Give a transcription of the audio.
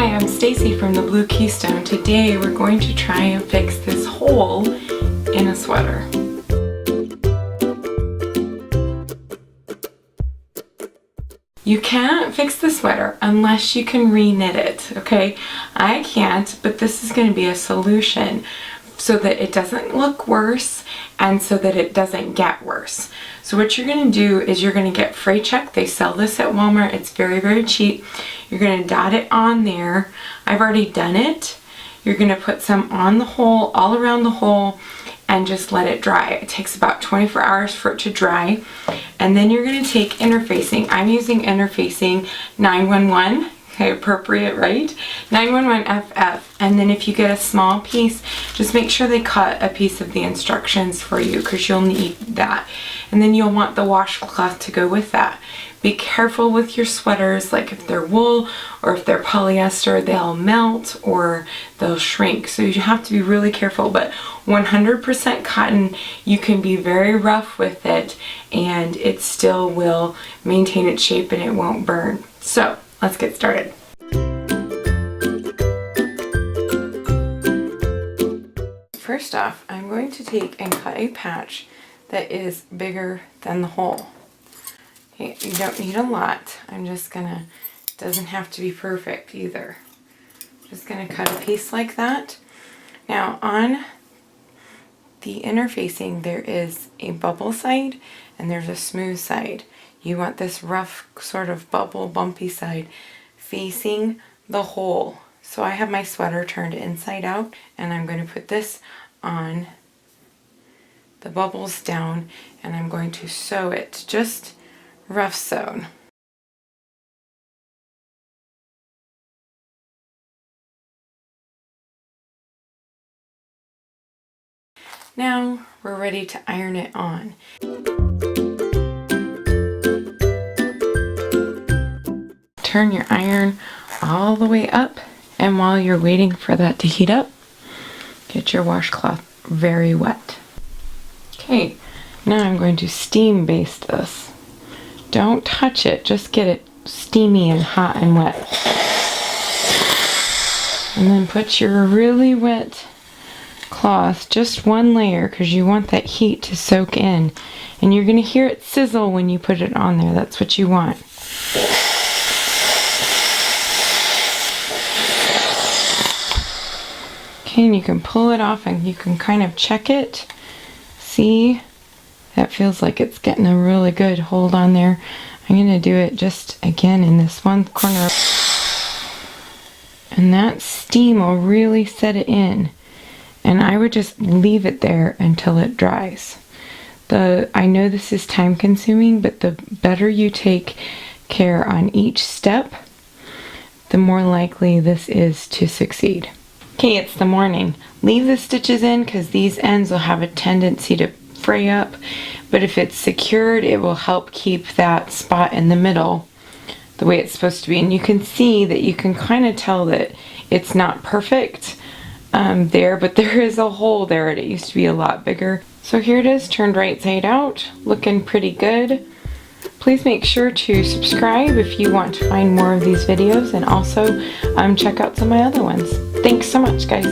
Hi, I'm Stacy from the Blue Keystone. Today we're going to try and fix this hole in a sweater. You can't fix the sweater unless you can re-knit it, okay? I can't, but this is going to be a solution so that it doesn't look worse and so that it doesn't get worse. So what you're going to do is you're going to get fray check. They sell this at Walmart. It's very, very cheap. You're going to dot it on there. I've already done it. You're going to put some on the hole, all around the hole, and just let it dry. It takes about 24 hours for it to dry. And then you're going to take interfacing. I'm using interfacing 911. Okay, appropriate, right? 911FF. And then if you get a small piece, just make sure they cut a piece of the instructions for you because you'll need that. And then you'll want the washcloth to go with that. Be careful with your sweaters, like if they're wool or if they're polyester, they'll melt or they'll shrink. So you have to be really careful, but 100% cotton, you can be very rough with it and it still will maintain its shape and it won't burn. So let's get started. First off, I'm going to take and cut a patch that is bigger than the hole. Okay, you don't need a lot. I'm just gonna, doesn't have to be perfect either. Just gonna cut a piece like that. Now on the interfacing, there is a bubble side and there's a smooth side. You want this rough sort of bubble bumpy side facing the hole. So I have my sweater turned inside out and I'm going to put this on the bubbles down and I'm going to sew it, just rough sewn. Now we're ready to iron it on. Turn your iron all the way up, and while you're waiting for that to heat up, get your washcloth very wet. Okay, now I'm going to steam baste this. Don't touch it, just get it steamy and hot and wet. And then put your really wet cloth, just one layer, because you want that heat to soak in. And you're going to hear it sizzle when you put it on there. That's what you want. Okay, and you can pull it off and you can kind of check it. See? That feels like it's getting a really good hold on there. I'm going to do it just again in this one corner. And that steam will really set it in. And I would just leave it there until it dries. I know this is time consuming, but the better you take care on each step, the more likely this is to succeed. Okay, it's the morning. Leave the stitches in because these ends will have a tendency to fray up, but if it's secured, it will help keep that spot in the middle the way it's supposed to be. And you can see that you can kind of tell that it's not perfect there, but there is a hole there and it used to be a lot bigger. So here it is, turned right side out, looking pretty good. Please make sure to subscribe if you want to find more of these videos, and also check out some of my other ones. Thanks so much, guys.